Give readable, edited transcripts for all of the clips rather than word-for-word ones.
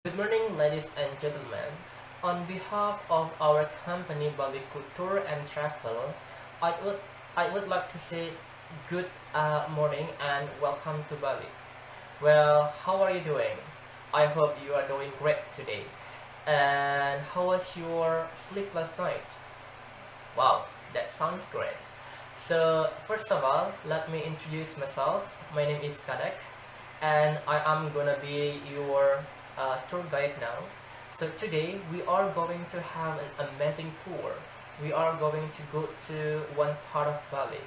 Good morning, ladies and gentlemen. On behalf of our company Bali Tour and Travel, I would I would like to say good morning and welcome to Bali. Well, how are you doing? I hope you are doing great today. And how was your sleep last night? Wow, that sounds great. So first of all, let me introduce myself. My name is Kadek, and I am gonna be your tour guide now. So today we are going to have an amazing tour. We are going to go to one part of Bali.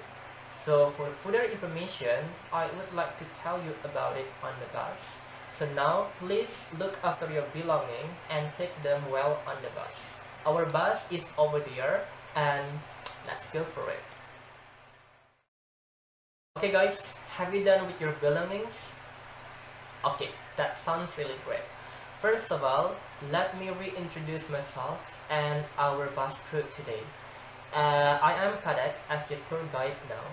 So for further information, I would like to tell you about it on the bus. So now please look after your belonging and take them well on the bus. Our bus is over there, and let's go for it. Okay guys, have you done with your belongings? Okay, that sounds really great. First of all, let me reintroduce myself and our bus crew today. I am Kadek as your tour guide now,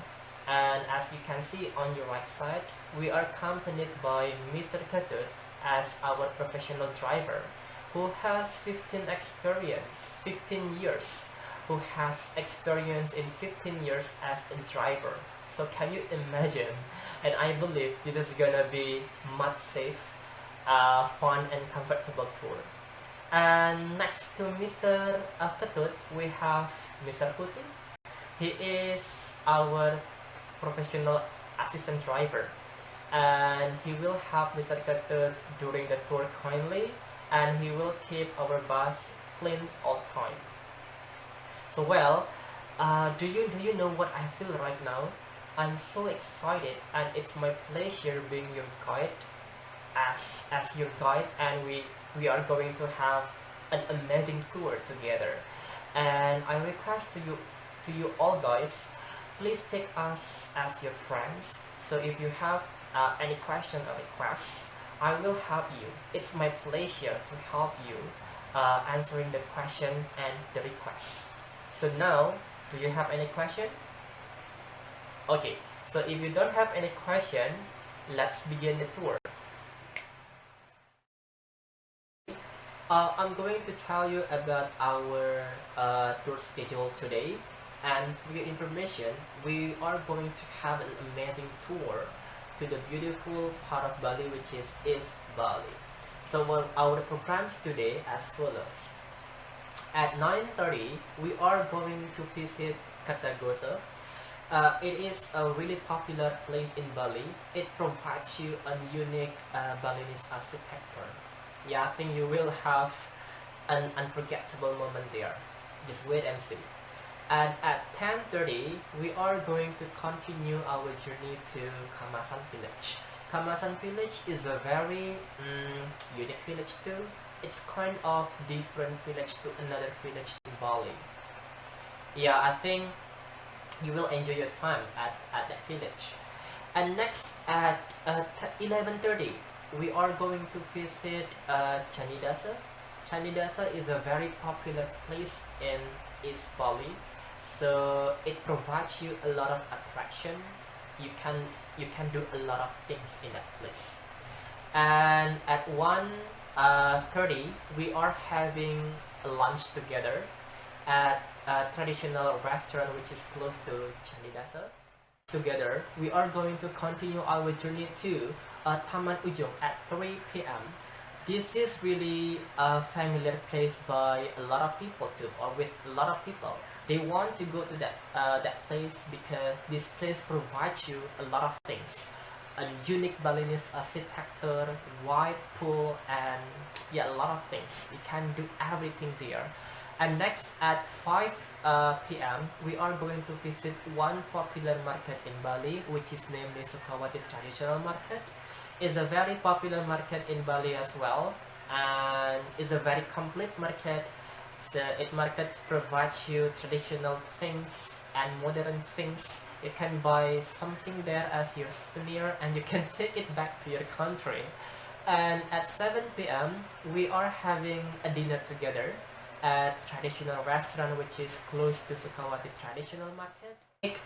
and as you can see on your right side, we are accompanied by Mr. Ketut as our professional driver, who has 15 years, who has experience in 15 years as a driver. So can you imagine? And I believe this is gonna be much safe, fun and comfortable tour. And next to Mr. Ketut, we have Mr. Putu. He is our professional assistant driver, and he will help Mr. Ketut during the tour kindly, and he will keep our bus clean all time. So well, do you know what I feel right now? I'm so excited, and it's my pleasure being your guide, as your guide, and we are going to have an amazing tour together. And I request to you all guys, please take us as your friends. So if you have any question or requests, I will help you. It's my pleasure to help you answering the question and the requests. So now, do you have any question? Okay, so if you don't have any question, let's begin the tour. I'm going to tell you about our tour schedule today, and for your information, we are going to have an amazing tour to the beautiful part of Bali, which is East Bali. So well, our programs today as follows. At 9:30, we are going to visit Katagosa. It is a really popular place in Bali. It provides you a unique Balinese architecture. Yeah, I think you will have an unforgettable moment there. Just wait and see. And at 10:30, we are going to continue our journey to Kamasan village. Kamasan village is a very unique village too. It's kind of different village to another village in Bali. Yeah, I think you will enjoy your time at that village. And next at 11:30, we are going to visit Chanidasa. Chanidasa is a very popular place in East Bali, so it provides you a lot of attraction. You can you can do a lot of things in that place. And at 1:30, we are having a lunch together at a traditional restaurant which is close to Chanidasa. Together, we are going to continue our journey to Taman Ujung at 3 p.m. This is really a familiar place by a lot of people too, or with a lot of people. They want to go to that place because this place provides you a lot of things. A unique Balinese architecture, wide pool, and yeah, a lot of things. You can do everything there. And next at 5 p.m., we are going to visit one popular market in Bali, which is namely Sukawati Traditional Market. It's a very popular market in Bali as well, and is a very complete market. So it markets provides you traditional things and modern things. You can buy something there as your souvenir, and you can take it back to your country. And at 7 p.m., we are having a dinner together at traditional restaurant which is close to Sukawati Traditional Market. 8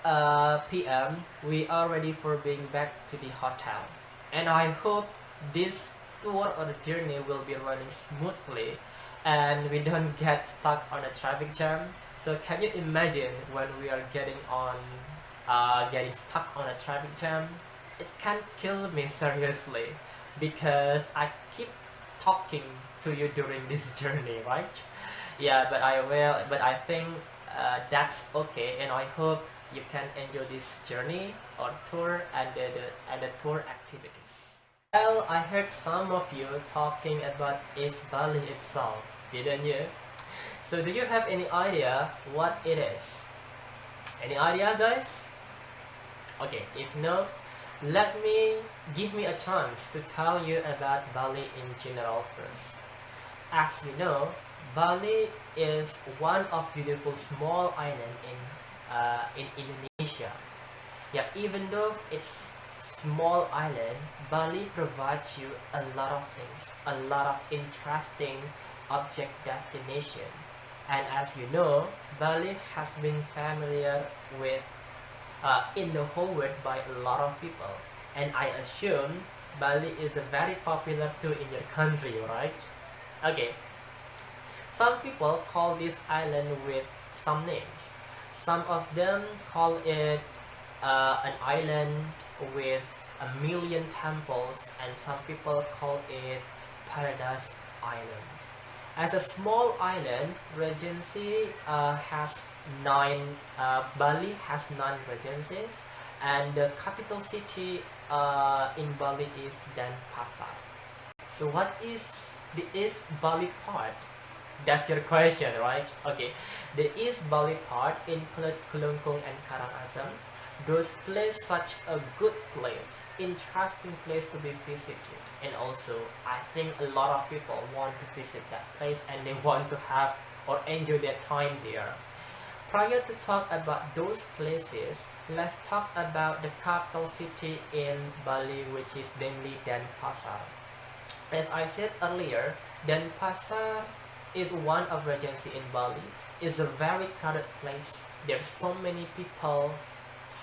p.m. we are ready for being back to the hotel, and I hope this tour or the journey will be running smoothly and we don't get stuck on a traffic jam. So can you imagine when we are getting stuck on a traffic jam? It can kill me seriously because I keep talking to you during this journey, right? Yeah, but I think that's okay, and I hope you can enjoy this journey or tour and the tour activities. Well, I heard some of you talking about East Bali itself, didn't you? So do you have any idea what it is? Any idea, guys? Okay, if no, give me a chance to tell you about Bali in general first. As we know, Bali is one of beautiful small island in Indonesia. Yeah, even though it's small island, Bali provides you a lot of things, a lot of interesting object destination. And as you know, Bali has been familiar with in the whole world by a lot of people. And I assume Bali is very popular too in your country, right? Okay. Some people call this island with some names. Some of them call it an island with a million temples, and some people call it Paradise Island. As a small island, Regency has nine. Bali has 9 regencies, and the capital city in Bali is Denpasar. So, what is the East Bali part? That's your question, right? Okay, the East Bali part include Kelungkung and Karangasem. Those places such a good place, interesting place to be visited, and also I think a lot of people want to visit that place and they want to have or enjoy their time there. Prior to talk about those places, let's talk about the capital city in Bali, which is namely Denpasar. As I said earlier, Denpasar is one of regency in Bali. It's a very crowded place. There's so many people,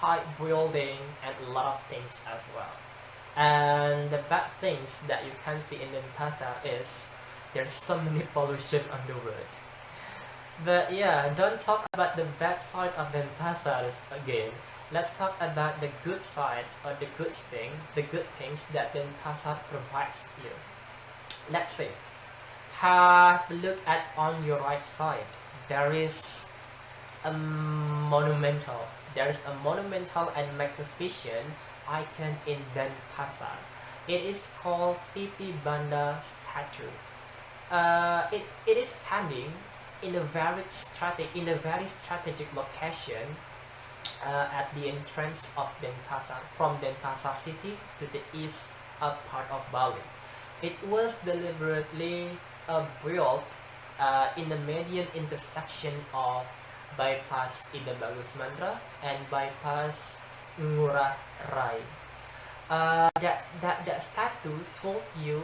high building, and a lot of things as well. And the bad things that you can see in Denpasar is there's so many pollution on the road. But yeah, don't talk about the bad side of Denpasar again. Let's talk about the good sides or the good things that Denpasar provides you. Let's see. Have a look at on your right side. There is a monumental and magnificent icon in Denpasar. It is called Titi Banda statue. It is standing in a very strategic location at the entrance of Denpasar, from Denpasar city to the east part of Bali. It was deliberately built in the median intersection of bypass Ida Bagus Mantra and bypass Ngurah Rai. That statue told you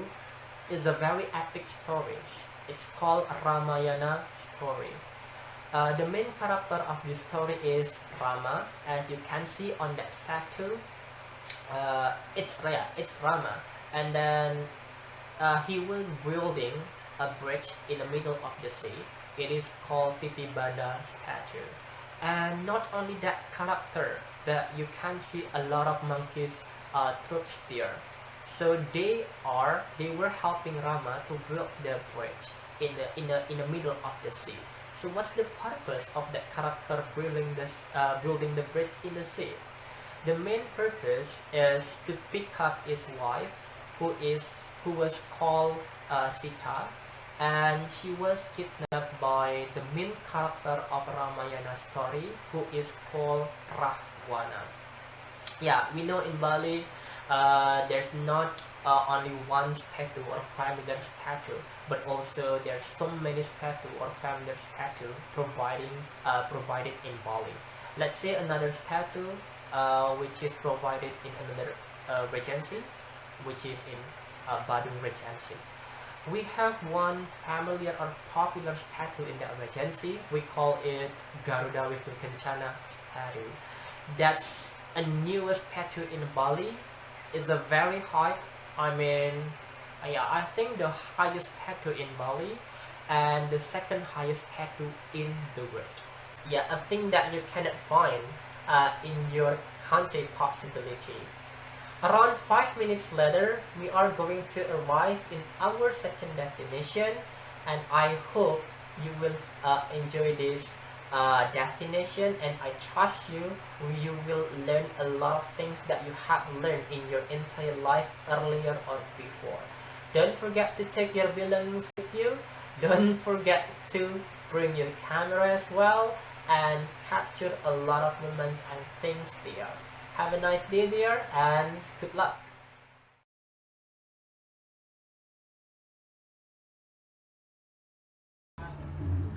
is a very epic stories. It's called Ramayana story. The main character of this story is Rama, as you can see on that statue. It's Rama, and then he was building a bridge in the middle of the sea. It is called Titibanda statue. And not only that character, but you can see a lot of monkeys troops there. So they were helping Rama to build the bridge in the middle of the sea. So what's the purpose of that character building the bridge in the sea? The main purpose is to pick up his wife, who was called Sita, and she was kidnapped by the main character of Ramayana story, who is called Rahwana. Yeah, we know in Bali there's not only one statue or familiar statue, but also there's so many statue or familiar statue provided in Bali. Let's say another statue which is provided in another regency, which is in Badung Regency. We have one familiar or popular statue in that regency. We call it Garuda Wisnu Kencana statue. That's a newest statue in Bali. It's a very high, I mean Yeah, I think the highest tattoo in Bali and the second highest tattoo in the world. Yeah, a thing that you cannot find in your country possibility. Around 5 minutes later, we are going to arrive in our second destination, and I hope you will enjoy this destination, and I trust you will learn a lot of things that you have learned in your entire life earlier or before. Don't forget to take your belongings with you. Don't forget to bring your camera as well and capture a lot of moments and things there. Have a nice day there and good luck.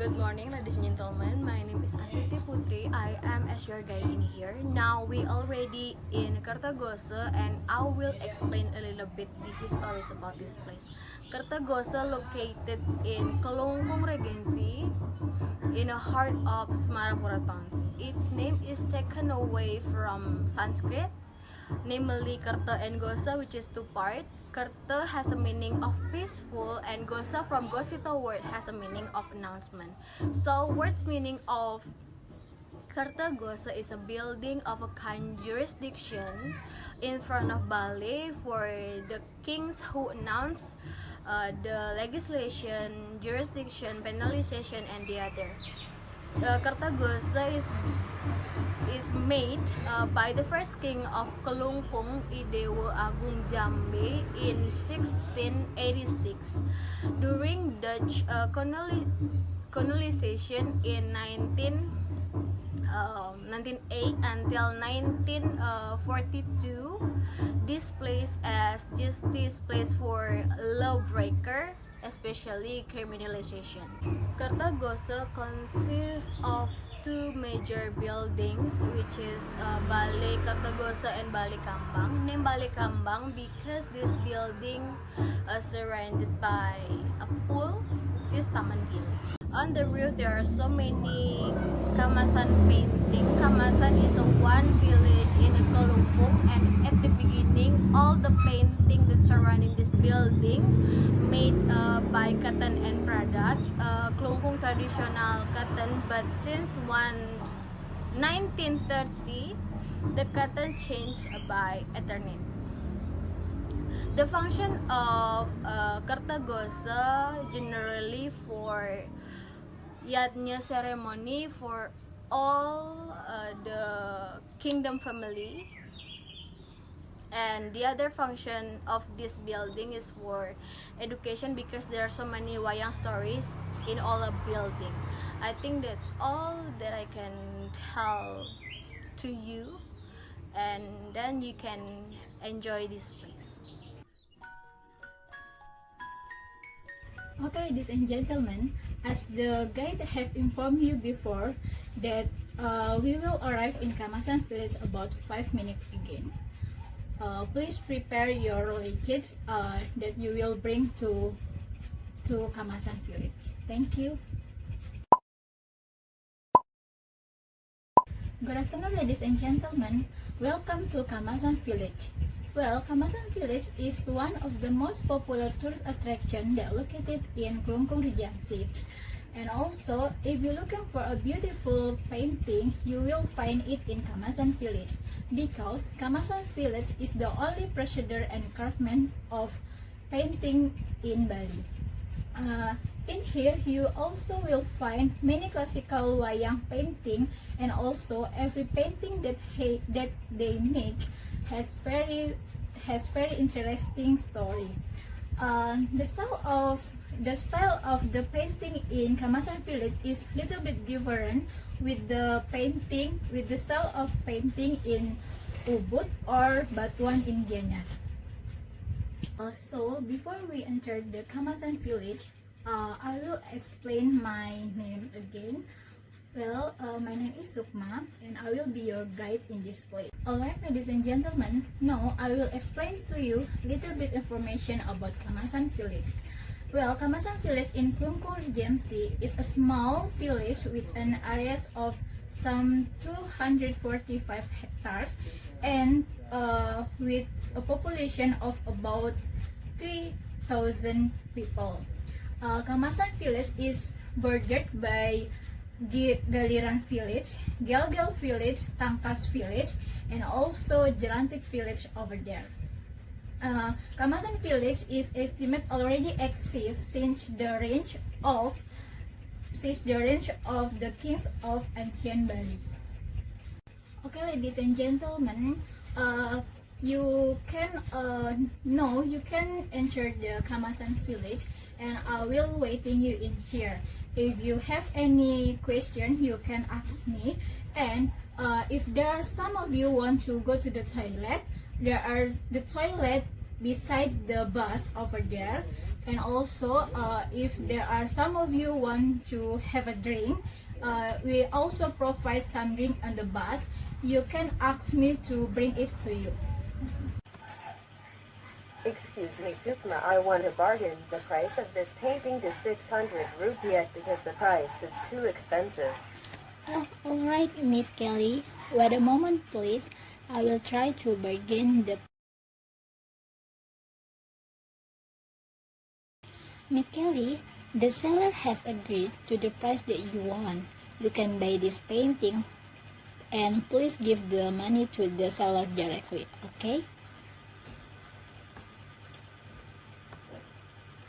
Good morning, ladies and gentlemen. My name is Astuti Putri. I am as your guide in here. Now we already in Kertagosa, and I will explain a little bit the histories about this place. Kertagosa located in Kelungkung Regency in the heart of Semarapura towns. Its name is taken away from Sanskrit, namely Kerta and Gosa, which is two part. Kerta has a meaning of peaceful, and Gosa from Gosita word has a meaning of announcement. So words meaning of Kerta Gosa is a building of a kind jurisdiction in front of Bali for the kings who announce the legislation, jurisdiction, penalization, and the other. Kertagosa is made by the first king of Kelungkung, Idewa Agung Jambe, in 1686 during Dutch colonization in 1908 until 1942. This place as justice place for lawbreaker, especially criminalization. Kertagosa consists of two major buildings, which is Balai Kertagosa and Balai Kambang. Named Balai Kambang because this building is surrounded by a pool, which is Taman Gili. On the roof, there are so many Kamasan painting. Kamasan is a one village in Kelungkung, and at the beginning, all the painting that surrounding this building made by cotton and product, Kelungkung traditional cotton. But since 1930, the cotton changed by Eternit. The function of Kertagosa generally for Yatnya ceremony for all the kingdom family, and the other function of this building is for education because there are so many wayang stories in all a building. I think that's all that I can tell to you, and then you can enjoy this place. Okay, ladies and gentlemen, as the guide have informed you before that we will arrive in Kamasan village about 5 minutes again. Please prepare your luggage that you will bring to Kamasan village. Thank you. Good afternoon, ladies and gentlemen. Welcome to Kamasan village. Well, Kamasan village is one of the most popular tourist attraction that located in Kelungkung Regency. And also, if you're looking for a beautiful painting, you will find it in Kamasan village because Kamasan village is the only procedure and craftsman of painting in Bali. In here, you also will find many classical wayang painting, and also every painting that they make has very interesting story. The style of the painting in Kamasan village is little bit different with the style of painting in Ubud or Batuan in Gianyar. So before we enter the Kamasan village, I will explain my name again. Well, my name is Sukma, and I will be your guide in this place. Alright, ladies and gentlemen, now I will explain to you little bit information about Kamasan village. Well, Kamasan village in Kelungkung Regency is a small village with an area of some 245 hectares and with a population of about 100,000 people. Kamasan Village is bordered by Galiran Village, Gelgel Village, Tangkas Village, and also Jelantik Village over there. Kamasan Village is estimated already exists since the range of the kings of ancient Bali. Okay, ladies and gentlemen, you can enter the Kamasan Village, and I will waiting you in here. If you have any question, you can ask me. And if there are some of you want to go to the toilet, there are the toilet beside the bus over there. And also, if there are some of you want to have a drink, we also provide some drink on the bus. You can ask me to bring it to you. Excuse me, Sukma, I want to bargain. The price of this painting is 600 rupiah because the price is too expensive. Alright, Miss Kelly. Wait a moment, please. I will try to bargain the. Miss Kelly, the seller has agreed to the price that you want. You can buy this painting, and please give the money to the seller directly, okay?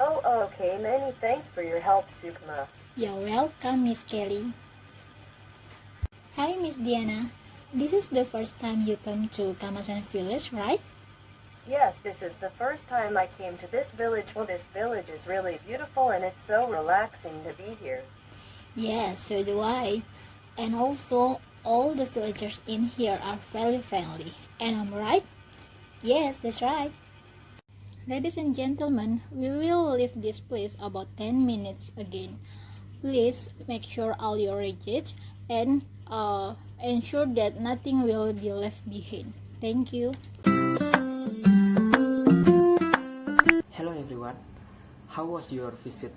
Oh, okay. Many thanks for your help, Sukma. You're welcome, Miss Kelly. Hi, Miss Diana. This is the first time you come to Kamasan Village, right? Yes, this is the first time I came to this village. Well, this village is really beautiful and it's so relaxing to be here. Yeah, so do I. And also, all the villagers in here are very friendly. And I'm right? Yes, that's right. Ladies and gentlemen, we will leave this place about 10 minutes again. Please make sure all your luggage and ensure that nothing will be left behind. Thank you. Hello everyone, how was your visit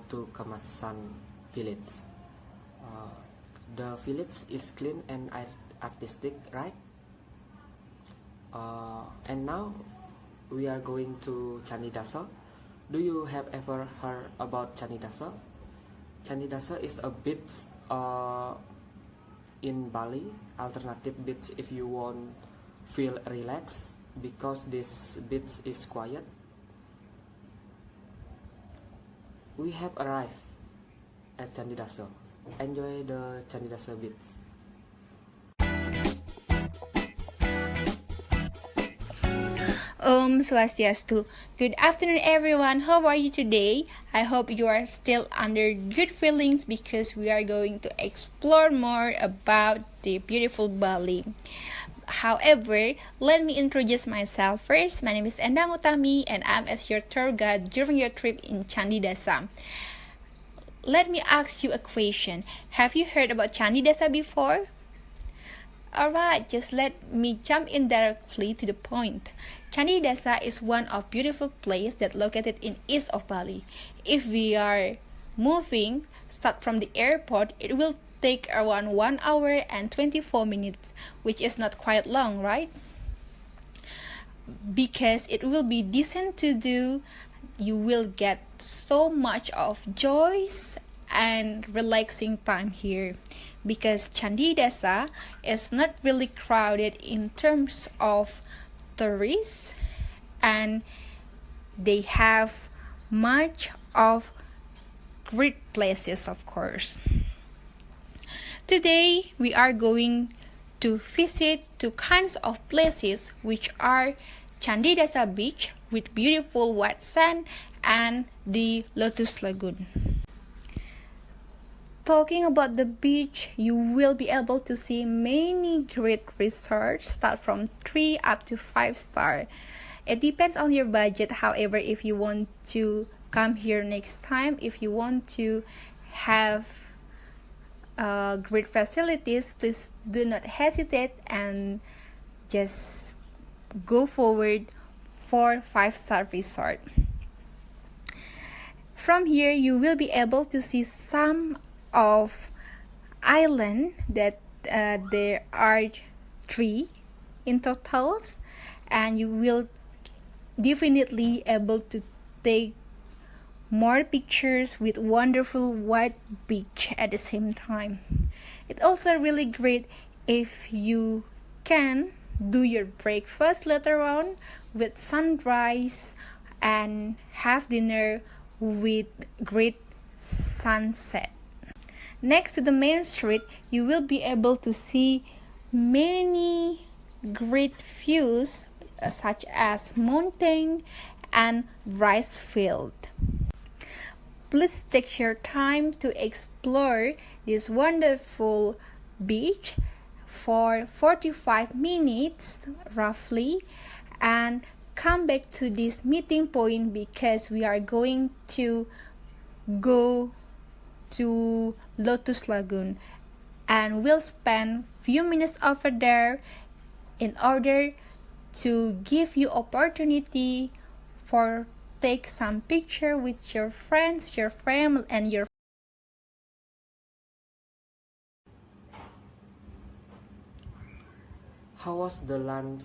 to Kamasan village? The village is clean and artistic, right? And now we are going to Candi Dasa. Do you have ever heard about Candi Dasa? Candi Dasa is a beach in Bali, alternative beach if you want feel relaxed, because this beach is quiet. We have arrived at Candi Dasa. Enjoy the Candi Dasa beach. Swastiastu. Good afternoon, everyone. How are you today? I hope you are still under good feelings because we are going to explore more about the beautiful Bali. However, let me introduce myself first. My name is Endang Utami and I'm as your tour guide during your trip in Candi Dasa. Let me ask you a question. Have you heard about Candi Dasa before? Alright, just let me jump in directly to the point. Candi Dasa is one of beautiful place that located in east of Bali. If we are moving, start from the airport, it will take around 1 hour and 24 minutes, which is not quite long, right? Because it will be decent to do, you will get so much of joys and relaxing time here. Because Candi Dasa is not really crowded in terms of tourists, and they have much of great places, of course. Today we are going to visit two kinds of places, which are Candi Dasa Beach with beautiful white sand and the Lotus Lagoon. Talking about the beach, you will be able to see many great resorts, start from 3 up to 5 star. It depends on your budget. However, if you want to come here next time, if you want to have great facilities, please do not hesitate and just go forward for 5-star resort. From here, you will be able to see some of island that there are 3 in totals, and you will definitely able to take more pictures with wonderful white beach at the same time. It's also really great if you can do your breakfast later on with sunrise and have dinner with great sunset. Next to the main street, you will be able to see many great views such as mountain and rice field. Please take your time to explore this wonderful beach for 45 minutes roughly and come back to this meeting point because we are going to go to Lotus Lagoon and we'll spend few minutes over there in order to give you opportunity for take some picture with your friends, your family, and your. How was the lunch?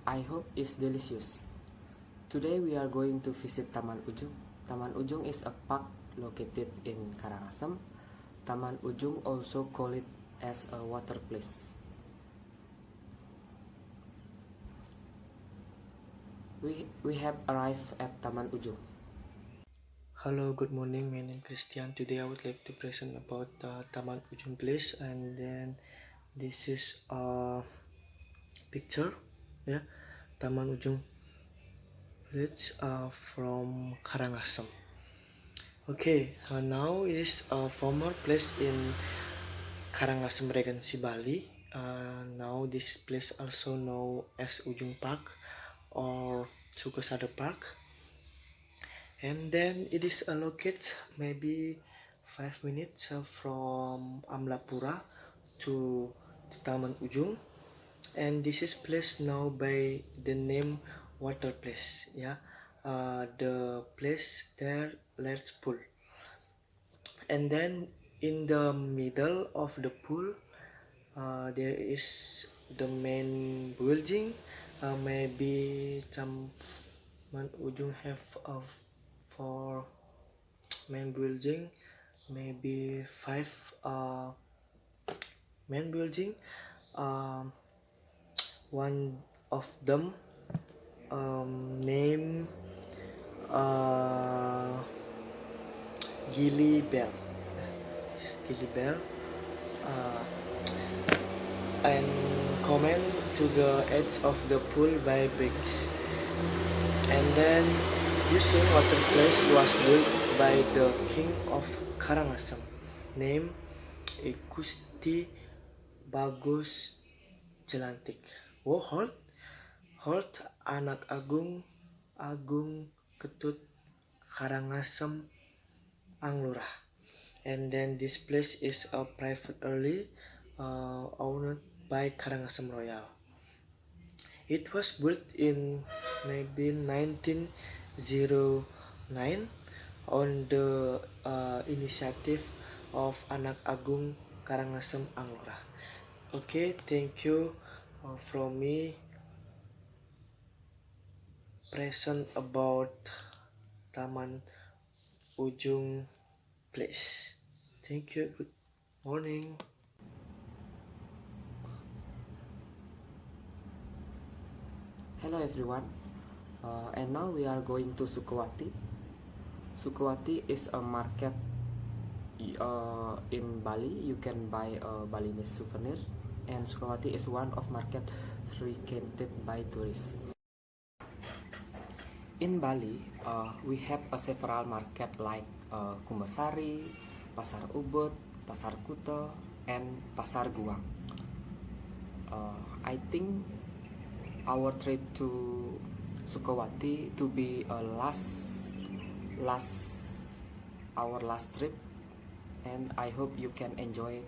I hope it's delicious. Today we are going to visit Taman Ujung. Taman Ujung is a park located in Karangasem. Taman Ujung also called it as a water place. We have arrived at Taman Ujung. Hello, good morning. My name is Christian. Today I would like to present about Taman Ujung place, and then this is a picture, yeah, Taman Ujung village from Karangasem. Okay, now is a former place in Karangasem Regency, Bali. Now this place also known as Ujung Park or Sukasada Park, and then it is located maybe 5 minutes from Amlapura to Taman Ujung, and this is place now by the name water place, yeah. The place there let's pool, and then in the middle of the pool there is the main building. Maybe Taman Ujung have for main building, maybe 5 main building. One of them name Gili Bell. Gili Bell. And comment to the edge of the pool by bricks. And then using water place was built by the king of Karangasem, named Gusti Bagus Jelantik. Holt anak Agung Ketut Karangasem Anglurah. And then this place is a private early owned by Karangasem Royal. It was built in maybe 1909 on the initiative of Anak Agung Karangasem Anglurah. Okay, thank you from me present about Taman Ujung place. Thank you. Good morning. Hello everyone, and now we are going to Sukawati. Sukawati is a market in Bali. You can buy a Balinese souvenir, and Sukawati is one of market frequented by tourists. In Bali, we have several market like Kumbasari, Pasar Ubud, Pasar Kuta, and Pasar Guang. I think our trip to Sukawati to be our last trip, and I hope you can enjoy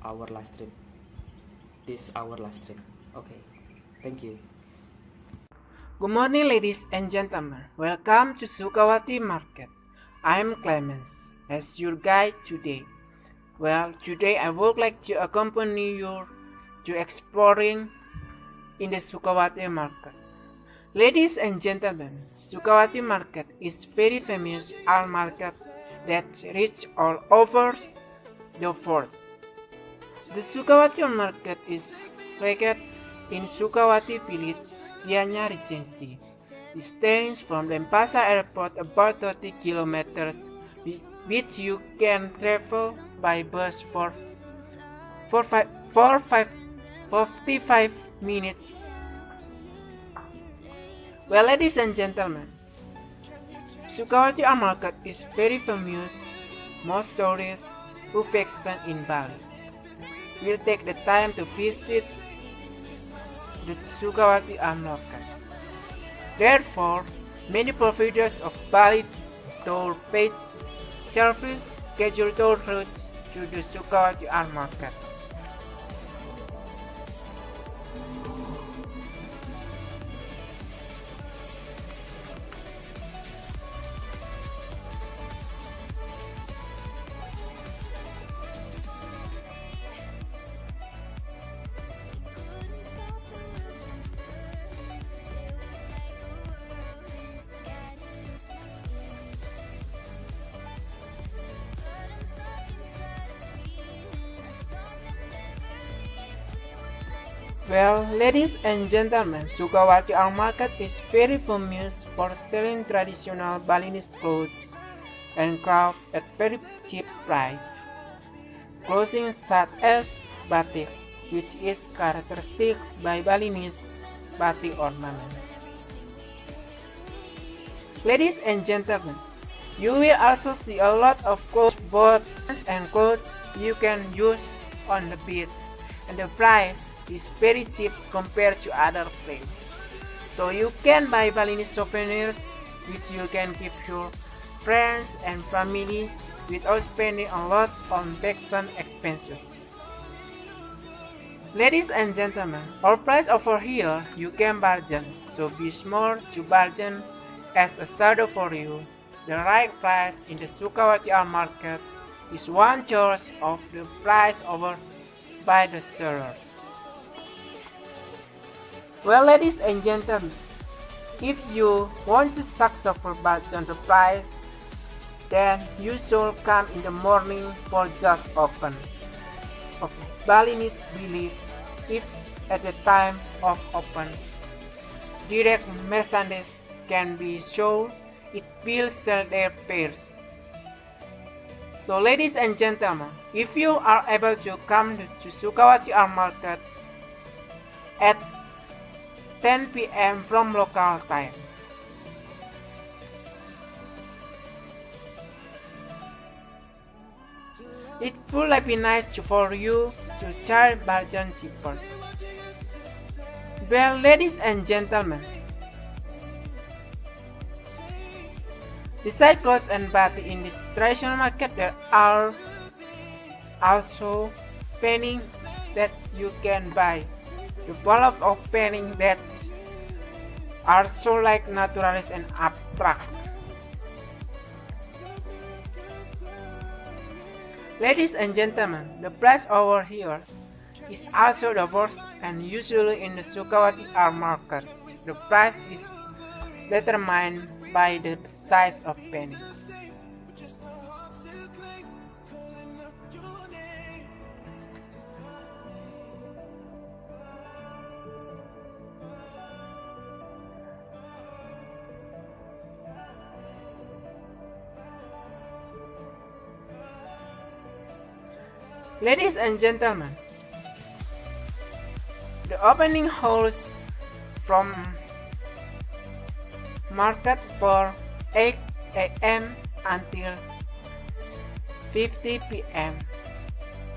our last trip. This our last trip. Okay, thank you. Good morning, ladies and gentlemen. Welcome to Sukawati Market. I'm Clemens, as your guide today. Well, today I would like to accompany you to exploring in the Sukawati Market. Ladies and gentlemen, Sukawati Market is very famous art market that reach all over the world. The Sukawati Market is located in Sukawati Village, Gianyar Regency. It stands from Denpasar Airport about 30 kilometers, which you can travel by bus for 55 minutes. Well, ladies and gentlemen, Sukawati Art Market is very famous. Most tourists who vacation in Bali will take the time to visit the Sukawati Art Market. Therefore, many providers of Bali tour page service schedule tour routes to the Sukawati Art Market. Well, ladies and gentlemen, Sukawati Art Market is very famous for selling traditional Balinese clothes and craft at very cheap price. Clothing such as batik, which is characteristic by Balinese batik ornament. Ladies and gentlemen, you will also see a lot of clothes, both and clothes you can use on the beach, and the price is very cheap compared to other places. So you can buy Balinese souvenirs which you can give your friends and family without spending a lot on vacation expenses. Ladies and gentlemen, our price over here you can bargain, so be smart to bargain as a shadow for you. The right price in the Sukawati Art Market is one third of the price over by the seller. Well, ladies and gentlemen, if you want to successful bargain the price, then you should come in the morning for just open. Of Balinese believe if at the time of open, direct merchandise can be sold, it will sell their fares. So ladies and gentlemen, if you are able to come to Sukawati Art Market at 10 p.m. from local time, it would be nice for you to try bargain cheaper. Well, ladies and gentlemen, besides clothes and batik in this traditional market, there are also painting that you can buy. The full of painting that are so like naturalist and abstract. Ladies and gentlemen, the price over here is also the worst, and usually in the Sukawati Art Market, the price is determined by the size of painting. Ladies and gentlemen, the opening hours from market for 8 a.m. until 50 p.m.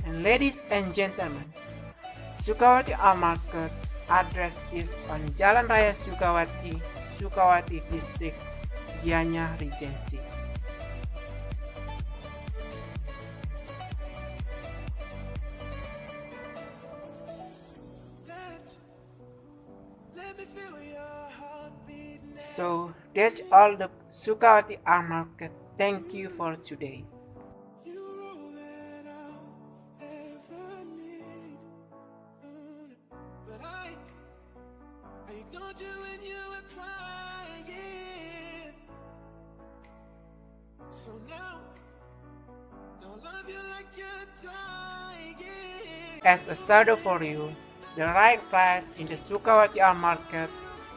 And ladies and gentlemen, Sukawati Art Market address is on Jalan Raya Sukawati, Sukawati District, Gianyar Regency. So that's all the Sukawati Art Market. Thank you for today. But I ignored you when you were crying. As a shadow for you, the right price in the Sukawati art market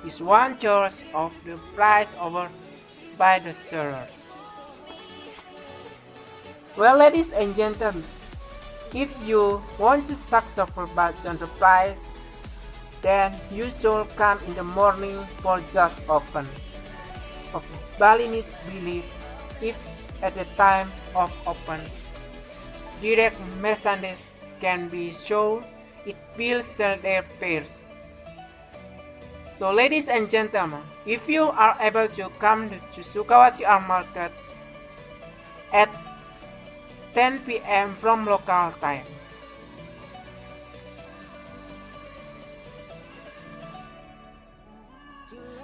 is 1/3 of the price offered by the seller. Well, ladies and gentlemen, if you want to successful batch on the price, then you should come in the morning for just open. Of Balinese belief, if at the time of open, direct merchandise can be sold, it will sell their fares. So ladies and gentlemen, if you are able to come to Sukawati art market at 10 p.m. from local time,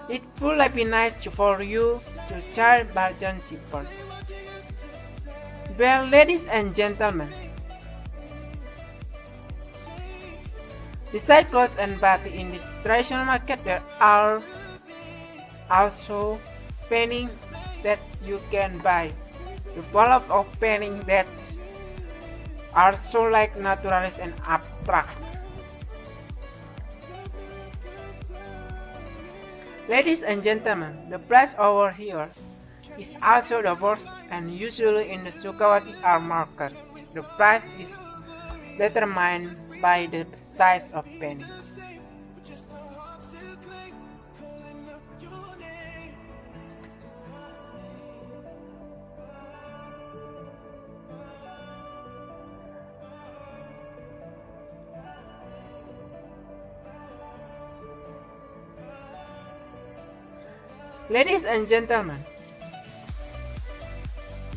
it would be nice for you to try bargain cheaper. Well, ladies and gentlemen, besides clothes and batik in this traditional market, there are also painting that you can buy. The volume of painting that are so like naturalist and abstract. Ladies and gentlemen, the price over here is also the worst, and usually in the Sukawati art market, the price is determined by the size of painting. Ladies and gentlemen,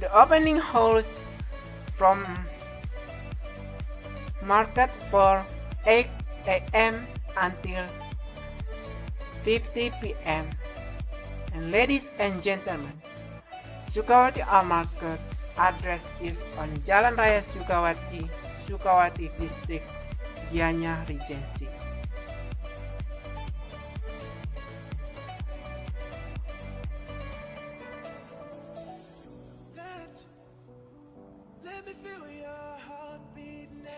the opening hours from market for 8 a.m. until 50 p.m. And ladies and gentlemen, Sukawati art market address is on Jalan Raya Sukawati, Sukawati District, Gianyar Regency.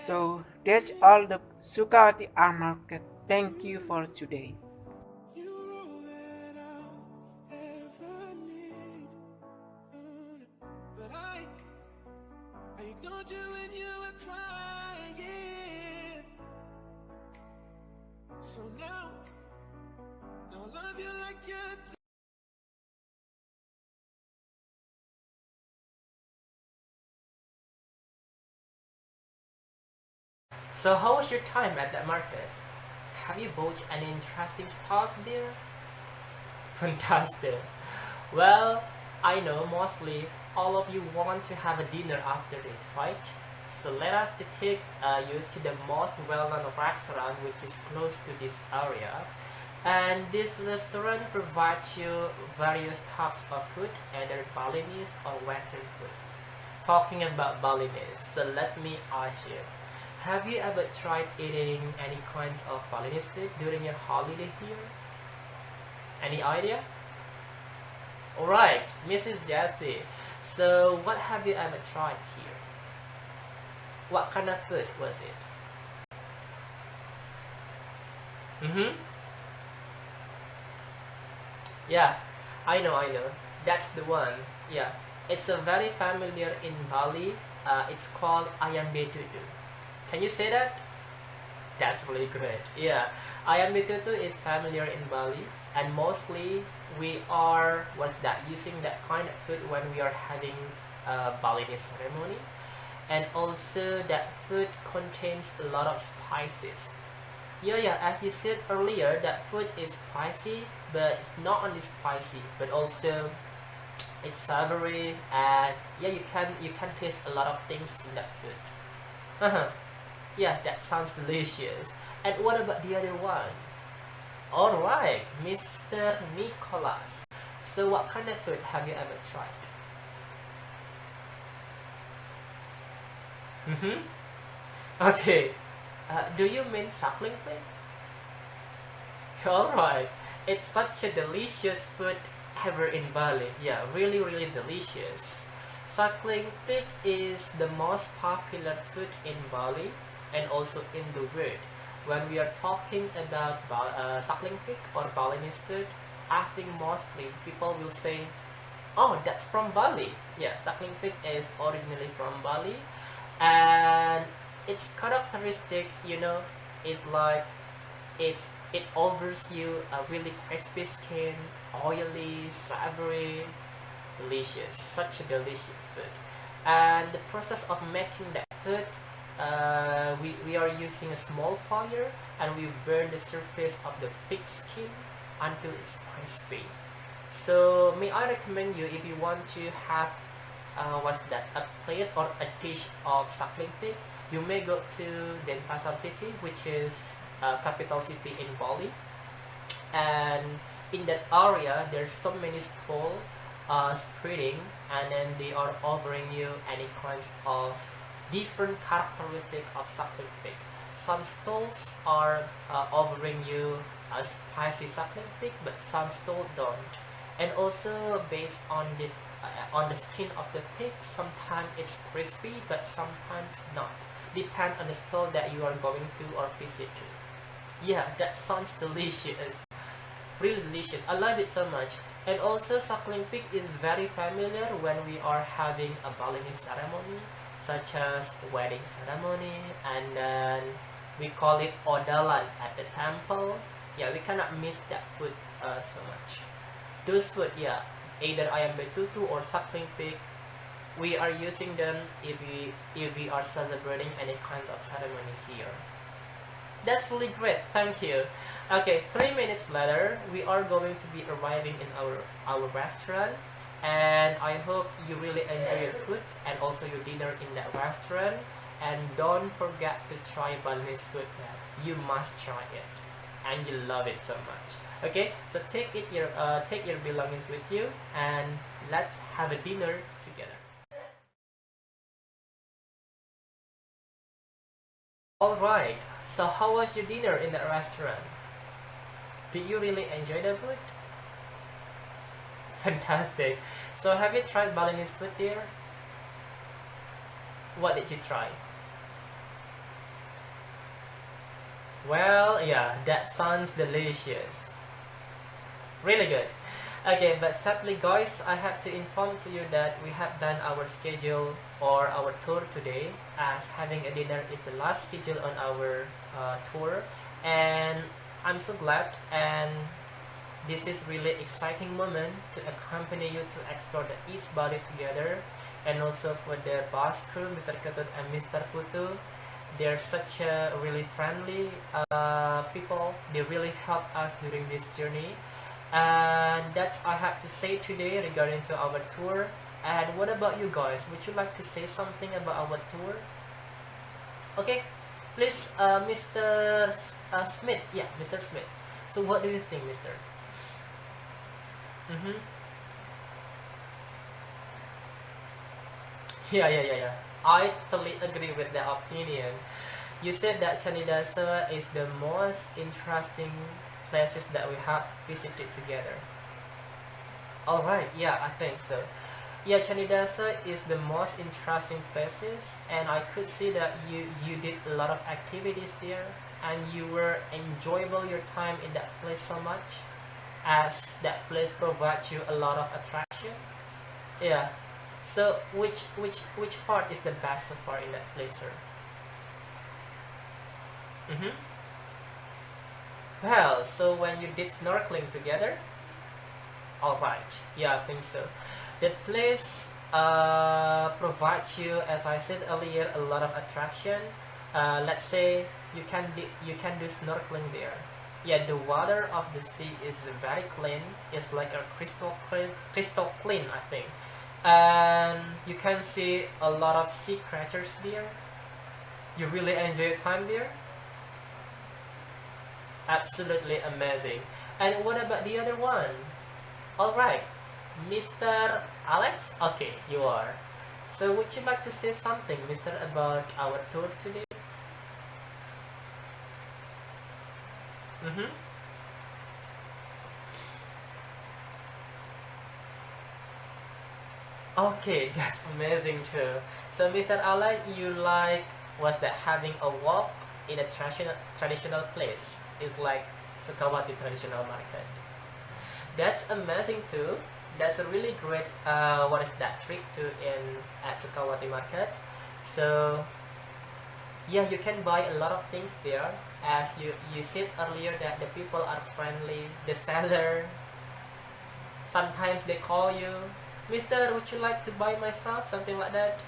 So that's all the Sukawati art market. Thank you for today. So how was your time at that market? Have you bought any interesting stuff there? Fantastic. Well, I know mostly all of you want to have a dinner after this, right? So let us to take you to the most well-known restaurant which is close to this area. And this restaurant provides you various types of food, either Balinese or Western food. Talking about Balinese, so let me ask you, have you ever tried eating any kinds of Balinese food during your holiday here? Any idea? Alright, Mrs. Jessie. So what have you ever tried here? What kind of food was it? Yeah, I know. That's the one. Yeah, it's a very familiar in Bali. It's called ayam betutu. Can you say that? That's really great. Yeah, ayam betutu is familiar in Bali, and mostly we are using that kind of food when we are having a Balinese ceremony, and also that food contains a lot of spices. Yeah, as you said earlier, that food is spicy, but it's not only spicy, but also it's savory, and yeah, you can taste a lot of things in that food. Yeah, that sounds delicious. And what about the other one? Alright, Mr. Nicholas. So what kind of food have you ever tried? Okay. Do you mean suckling pig? Alright. It's such a delicious food ever in Bali. Yeah, really delicious. Suckling pig is the most popular food in Bali and also in the world. When we are talking about suckling pig or Balinese food, I think mostly people will say, oh, that's from Bali. Yeah, suckling pig is originally from Bali, and its characteristic, is like it offers you a really crispy skin, oily, savory, delicious, such a delicious food. And the process of making that food, we are using a small fire and we burn the surface of the pig skin until it's crispy. So may I recommend you, if you want to have what's that, a plate or a dish of suckling pig, you may go to Denpasar city, which is capital city in Bali, and in that area there's so many stalls spreading, and then they are offering you any kinds of different characteristic of suckling pig. Some stalls are offering you a spicy suckling pig, but some stalls don't. And also based on the skin of the pig, sometimes it's crispy but sometimes not. Depend on the stall that you are going to or visit to. Yeah, that sounds delicious. Really delicious. I love it so much. And also suckling pig is very familiar when we are having a Balinese ceremony, such as wedding ceremony, and then we call it odalan at the temple. Yeah, we cannot miss that food so much. Those food, yeah, either ayam betutu or suckling pig, we are using them if we are celebrating any kinds of ceremony here. That's really great, thank you. Okay, 3 minutes later, we are going to be arriving in our restaurant, and I hope you really enjoy your food and also your dinner in that restaurant. And don't forget to try Balinese food now. You must try it, and you love it so much. Okay, so take your belongings with you, and let's have a dinner together. Alright, so how was your dinner in the restaurant? Did you really enjoy the food? Fantastic. So have you tried Balinese food there? What did you try? Well, yeah, that sounds delicious. Really good. Okay, but sadly guys, I have to inform to you that we have done our schedule or our tour today, as having a dinner is the last schedule on our tour, and I'm so glad, and this is really exciting moment to accompany you to explore the East Bali together, and also for the bus crew, Mr. Ketut and Mr. Putu. They're such a really friendly people. They really help us during this journey. And that's I have to say today regarding to our tour. And what about you guys? Would you like to say something about our tour? Okay, please, Mr. Smith. Yeah, Mr. Smith. So what do you think, Mr.? Yeah. I totally agree with the opinion. You said that Chanidasa is the most interesting places that we have visited together. Alright, yeah, I think so. Yeah, Chanidasa is the most interesting places, and I could see that you did a lot of activities there, and you were enjoyable your time in that place so much, as that place provides you a lot of attraction. Yeah. So which part is the best so far in that place, sir? Well, so when you did snorkeling together? Alright, yeah, I think so. The place provides you, as I said earlier, a lot of attraction. Let's say you can do snorkeling there. Yeah, the water of the sea is very clean. It's like a crystal clean, I think. And you can see a lot of sea creatures there. You really enjoy your time there? Absolutely amazing. And what about the other one? Alright, Mr. Alex? Okay, you are. So would you like to say something, Mr., about our tour today? Okay, that's amazing too. So Mr. Ala, you like was that having a walk in a traditional place is like Sukawati traditional market. That's amazing too. That's a really great what is that trick to in at Sukawati market. So yeah, you can buy a lot of things there. As you said earlier that the people are friendly, the seller sometimes they call you, Mister, would you like to buy my stuff? Something like that.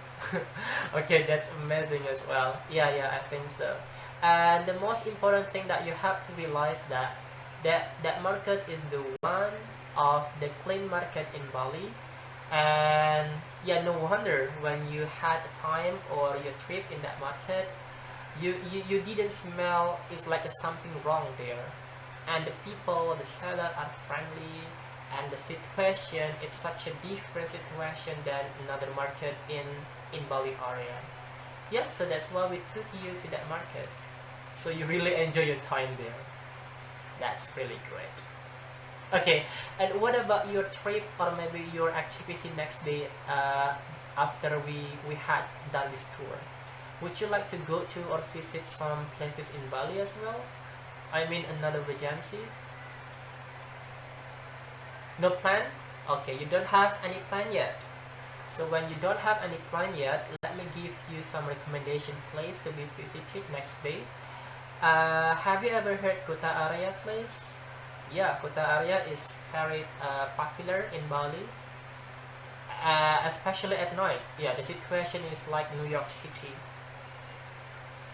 Okay, that's amazing as well. Yeah, I think so. And the most important thing that you have to realize that market is the one of the clean market in Bali. And yeah, no wonder when you had a time or your trip in that market, you didn't smell it's like something wrong there. And the people, the seller are friendly, and the situation it's such a different situation than another market in Bali area. Yeah, so that's why we took you to that market, so you really enjoy your time there. That's really great. Okay, and what about your trip or maybe your activity next day after we had done this tour? Would you like to go to or visit some places in Bali as well? I mean another Regency? No plan? Okay, you don't have any plan yet. So when you don't have any plan yet, let me give you some recommendation place to be visited next day. Have you ever heard Kuta Area place? Yeah, Kuta Area is very popular in Bali, especially at night. Yeah, the situation is like New York City.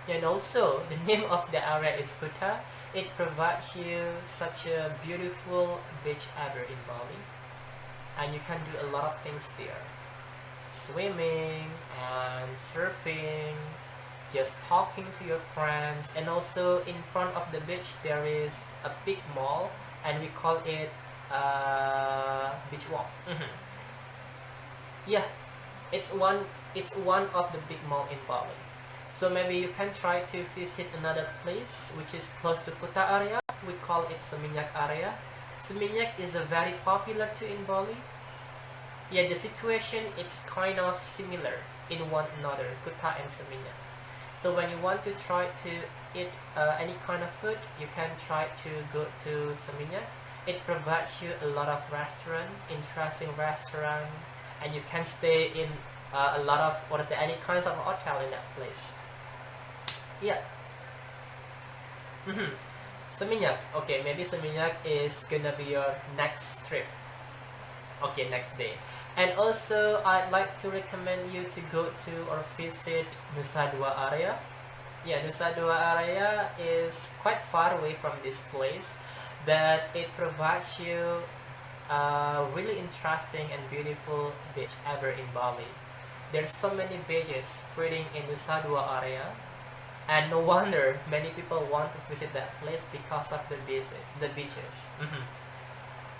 And also, the name of the area is Kuta. It provides you such a beautiful beach ever in Bali, and you can do a lot of things there: swimming and surfing, just talking to your friends. And also in front of the beach there is a big mall, and we call it beach walk. Yeah, it's one of the big mall in Bali. So maybe you can try to visit another place which is close to Kuta area. We call it Seminyak area. Seminyak is a very popular too in Bali. Yeah, the situation it's kind of similar in one another, Kuta and Seminyak. So when you want to try to eat any kind of food, you can try to go to Seminyak. It provides you a lot of restaurant, interesting restaurant, and you can stay in a lot of any kinds of hotel in that place. Yeah. Seminyak. Okay, maybe Seminyak is gonna be your next trip. Okay, next day. And also, I'd like to recommend you to go to or visit Nusa Dua area. Yeah, Nusa Dua area is quite far away from this place, but it provides you a really interesting and beautiful beach ever in Bali. There's so many beaches spreading in Nusa Dua area, and no wonder many people want to visit that place because of the beaches.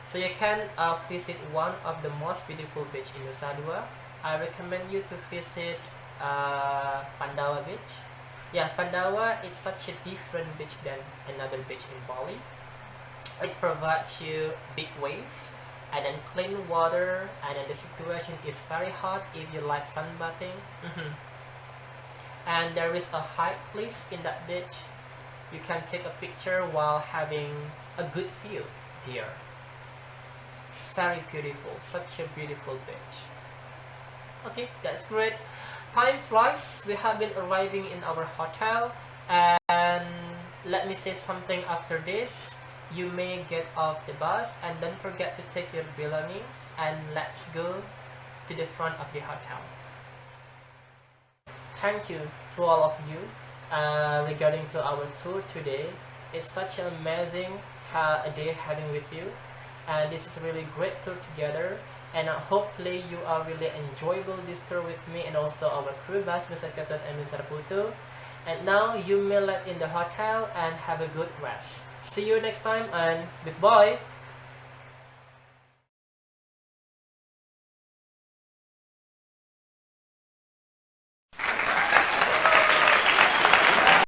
So you can visit one of the most beautiful beach in Nusa Dua. I recommend you to visit Pandawa beach. Yeah, Pandawa is such a different beach than another beach in Bali. It provides you big wave and then clean water, and then the situation is very hot if you like sunbathing. And there is a high cliff in that beach. You can take a picture while having a good view there. It's very beautiful, such a beautiful beach. Okay, that's great. Time flies. We have been arriving in our hotel, and let me say something after this. You may get off the bus and don't forget to take your belongings, and let's go to the front of the hotel. Thank you to all of you regarding to our tour today. It's such an amazing day having with you, and this is a really great tour together, and hopefully you are really enjoyable this tour with me and also our crew bus, Mr. Captain and Mr. Putu. And now you may let in the hotel and have a good rest. See you next time and goodbye.